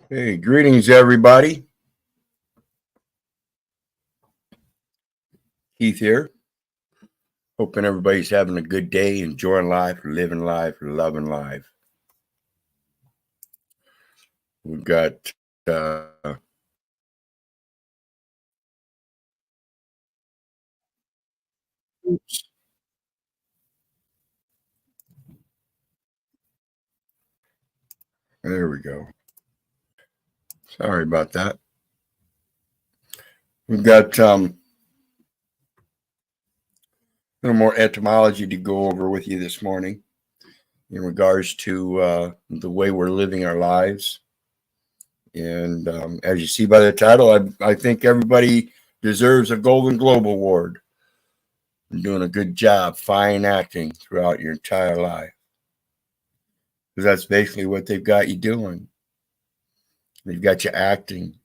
Hey, greetings, everybody. Keith here. Hoping everybody's having a good day, enjoying life, living life, loving life. We've got oops, there we go. Sorry about that. We've got a little more etymology to go over with you this morning in regards to the way we're living our lives. And as you see by the title, I think everybody deserves a Golden Globe Award. You're doing a good job, fine acting throughout your entire life. Because that's basically what they've got you doing. They've got you acting.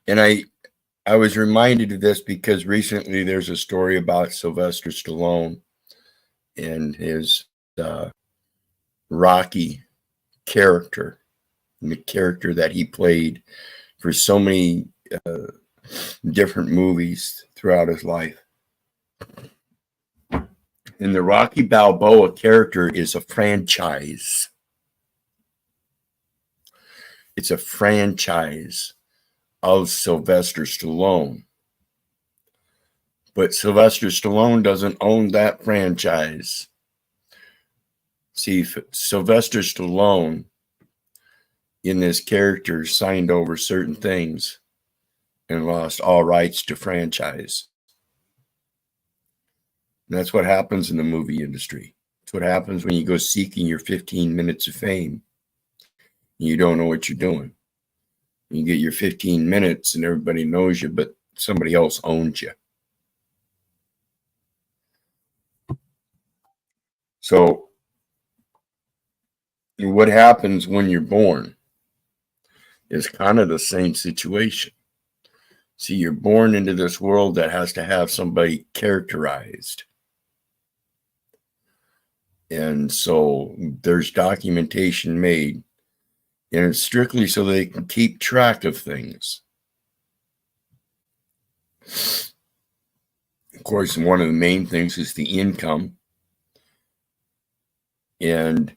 And I was reminded of this because recently there's a story about Sylvester Stallone and his Rocky character, and the character that he played for so many different movies throughout his life. And the Rocky Balboa character is a franchise. It's a franchise of Sylvester Stallone. But Sylvester Stallone doesn't own that franchise. See, Sylvester Stallone in this character signed over certain things and lost all rights to franchise. And that's what happens in the movie industry. It's what happens when you go seeking your 15 minutes of fame. And you don't know what you're doing. You get your 15 minutes and everybody knows you, but somebody else owns you. So what happens when you're born is kind of the same situation. See, you're born into this world that has to have somebody characterized. And so there's documentation made, and it's strictly so they can keep track of things. Of course, one of the main things is the income. And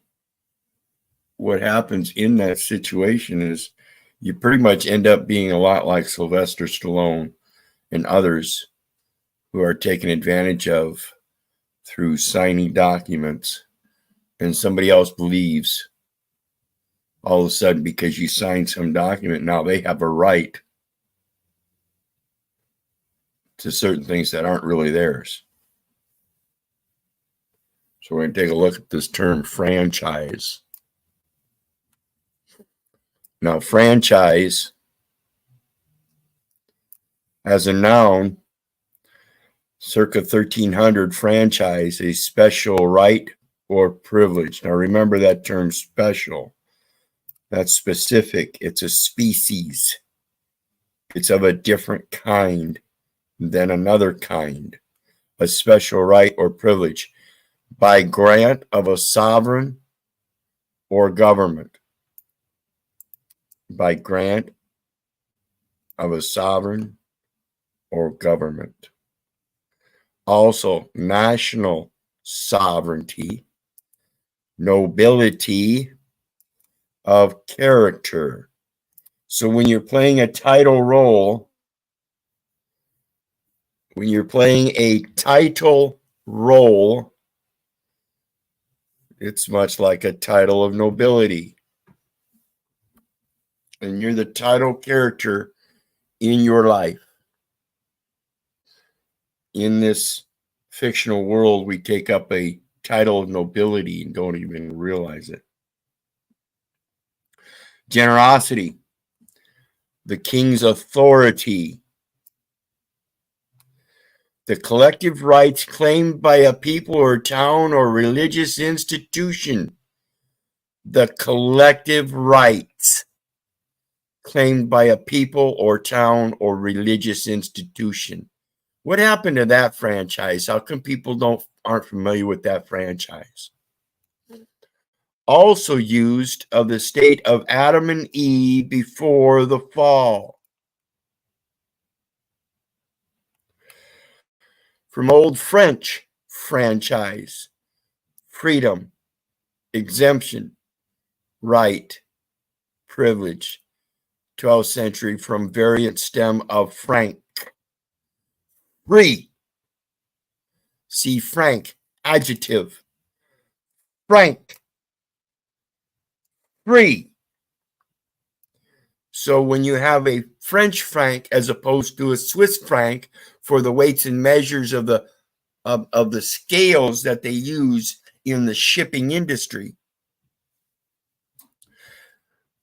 what happens in that situation is you pretty much end up being a lot like Sylvester Stallone and others who are taken advantage of through signing documents, and somebody else believes all of a sudden because you signed some document, now they have a right to certain things that aren't really theirs. So we're going to take a look at this term franchise. Now, franchise as a noun, circa 1300, franchise, a special right or privilege. Now, remember that term special. That's specific. It's a species. It's of a different kind than another kind. A special right or privilege by grant of a sovereign or government. By grant of a sovereign or government. Also, national sovereignty, nobility of character. So when you're playing a title role, it's much like a title of nobility. And you're the title character in your life. In this fictional world, we take up a title of nobility and don't even realize it. Generosity, the king's authority. The collective rights claimed by a people or town or religious institution. The collective rights claimed by a people or town or religious institution. What happened to that franchise? How come people aren't familiar with that franchise? also used of the state of Adam and Eve before the fall. From Old French, franchise, freedom, exemption, right, privilege. 12th century, from variant stem of franc, free. See frank, adjective, frank, free. So when you have a French franc as opposed to a Swiss franc for the weights and measures of the scales that they use in the shipping industry,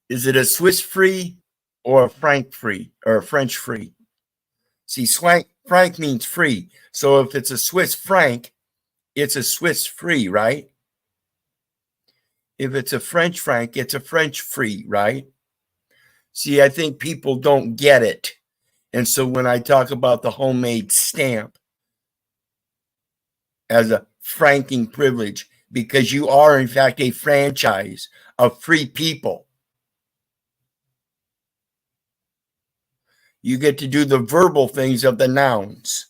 is it a Swiss free or a franc free or a French free? See, franc means free. So if it's a Swiss franc, it's a Swiss free, right? If it's a French franc, it's a French free, right? See, I think people don't get it. And so when I talk about the homemade stamp as a franking privilege, because you are, in fact, a franchise of free people, you get to do the verbal things of the nouns.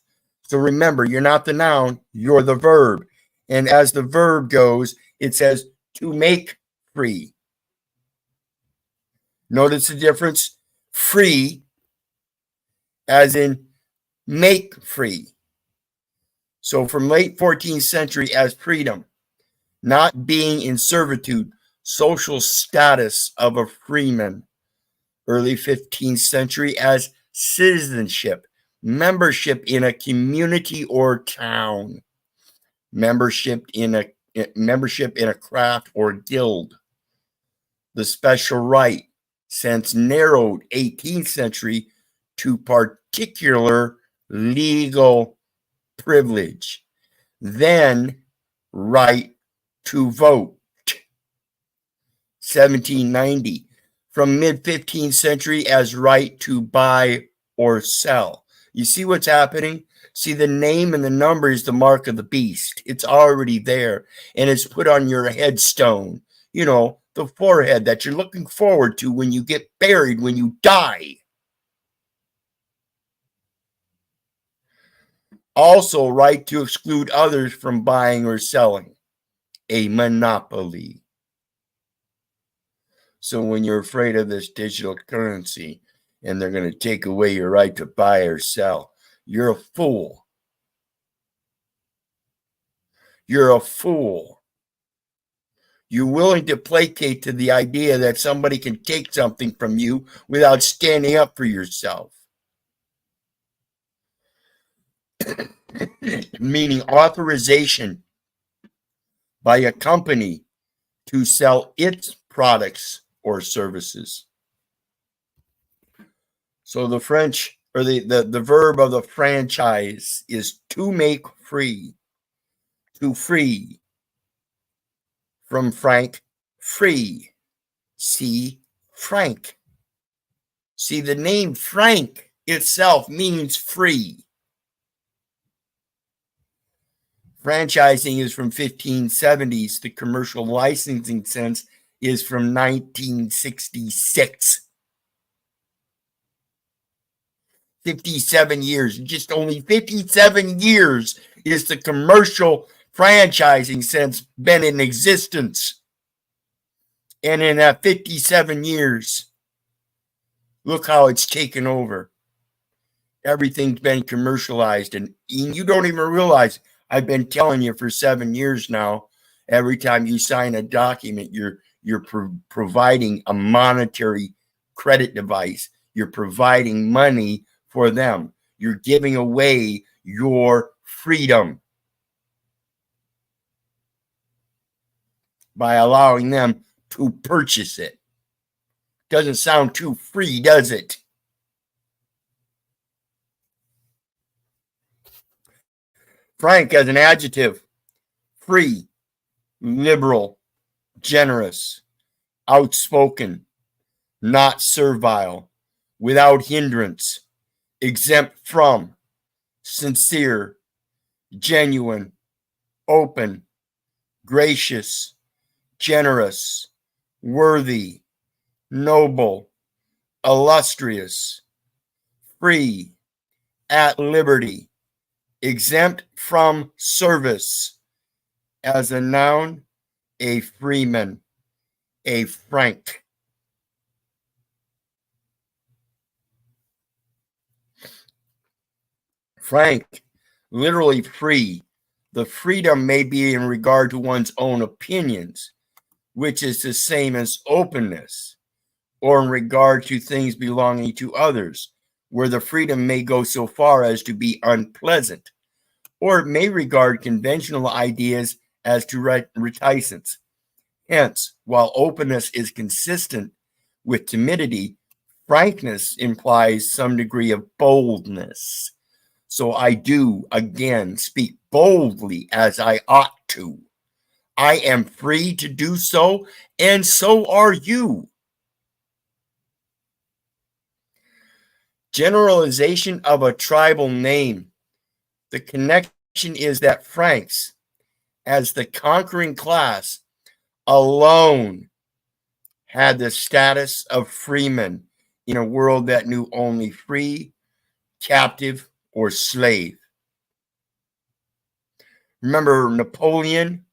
So remember, you're not the noun, you're the verb. And as the verb goes, it says to make free. Notice the difference? Free, as in make free. So from late 14th century as freedom, not being in servitude, social status of a freeman. Early 15th century as citizenship, membership in a community or town, membership in a craft or guild. The special right, since narrowed 18th century to particular legal privilege. Then right to vote. 1790, from mid-15th century as right to buy or sell. You see what's happening? See, the name and the number is the mark of the beast. It's already there, and it's put on your headstone. You know, the forehead that you're looking forward to when you get buried, when you die. Also, right to exclude others from buying or selling. A monopoly. So when you're afraid of this digital currency and they're going to take away your right to buy or sell, you're a fool. You're a fool. You're willing to placate to the idea that somebody can take something from you without standing up for yourself. Meaning authorization by a company to sell its products or services. So the French, or the verb of the franchise is to make free, to free. From franc, free. See, franc. See, the name franc itself means free. Franchising is from 1570s. The commercial licensing sense is from 1966. 57 years, just only 57 years is the commercial franchising sense been in existence. And in that 57 years, look how it's taken over. Everything's been commercialized, and you don't even realize. I've been telling you for 7 years now, every time you sign a document, you're providing a monetary credit device. You're providing money for them. You're giving away your freedom by allowing them to purchase it. Doesn't sound too free, does it? Frank as an adjective: free, liberal, generous, outspoken, not servile, without hindrance, exempt from, sincere, genuine, open, gracious, generous, worthy, noble, illustrious, free, at liberty, exempt from service. As a noun, a freeman, a frank. Frank, literally free. The freedom may be in regard to one's own opinions, which is the same as openness, or in regard to things belonging to others, where the freedom may go so far as to be unpleasant, or it may regard conventional ideas as to reticence. Hence, while openness is consistent with timidity, frankness implies some degree of boldness. So I do, again, speak boldly as I ought to. I am free to do so, and so are you. Generalization of a tribal name. The connection is that Franks, as the conquering class, alone had the status of freemen in a world that knew only free, captive, or slave. Remember Napoleon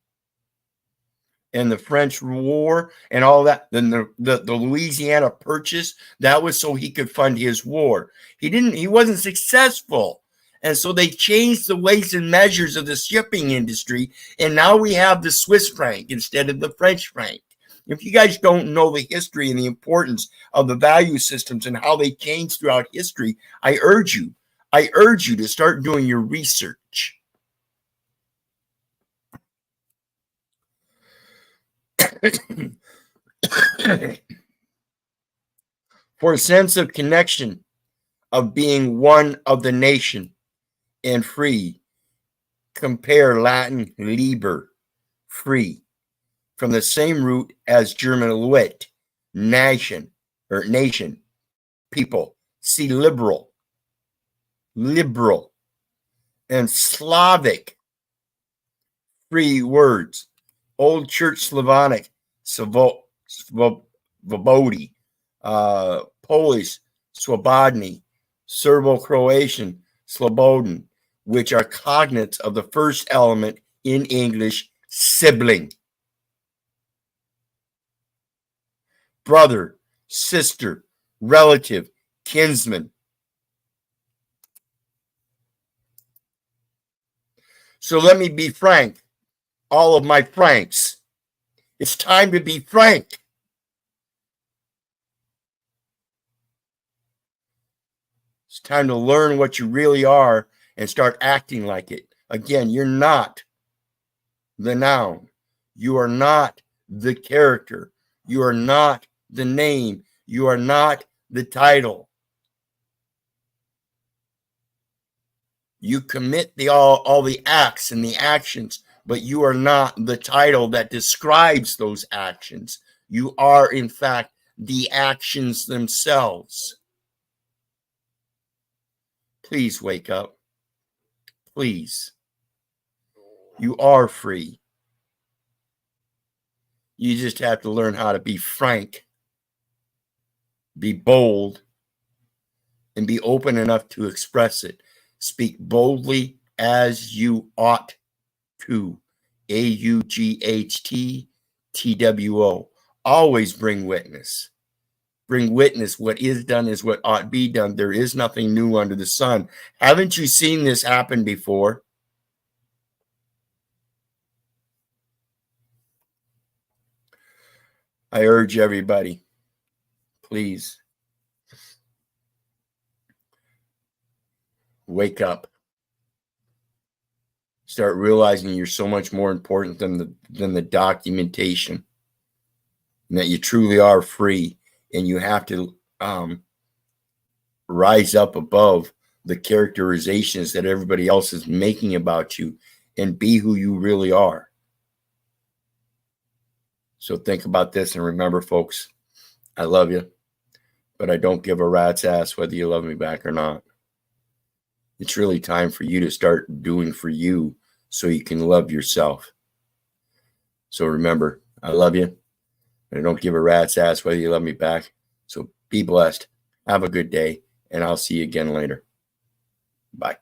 and the French War and all that? Then the Louisiana Purchase, that was so he could fund his war. He wasn't successful. And so they changed the weights and measures of the shipping industry, and now we have the Swiss franc instead of the French franc. If you guys don't know the history and the importance of the value systems and how they changed throughout history, I urge you to start doing your research. For a sense of connection, of being one of the nation and free, compare Latin liber, free, from the same root as German lit, nation, or nation, people. See liberal, and Slavic, free words. Old Church Slavonic, svobodi, Polish, swobodny, Serbo-Croatian, slobodin, which are cognates of the first element in English, sibling. Brother, sister, relative, kinsman. So let me be frank, all of my Franks. It's time to be frank. It's time to learn what you really are and start acting like it. Again, you're not the noun. You are not the character. You are not the name. You are not the title. You commit all the acts and the actions, but you are not the title that describes those actions. You are, in fact, the actions themselves. Please wake up. Please. You are free. You just have to learn how to be frank, be bold, and be open enough to express it. Speak boldly as you ought to. AUGHTTWO. Always bring witness. Bring witness. What is done is what ought be done. There is nothing new under the sun. Haven't you seen this happen before? I urge everybody, please wake up. Start realizing you're so much more important than the documentation, and that you truly are free, and you have to rise up above the characterizations that everybody else is making about you and be who you really are. So think about this and remember, folks, I love you, but I don't give a rat's ass whether you love me back or not. It's really time for you to start doing for you so you can love yourself. So remember, I love you. And I don't give a rat's ass whether you love me back. So be blessed. Have a good day. And I'll see you again later. Bye.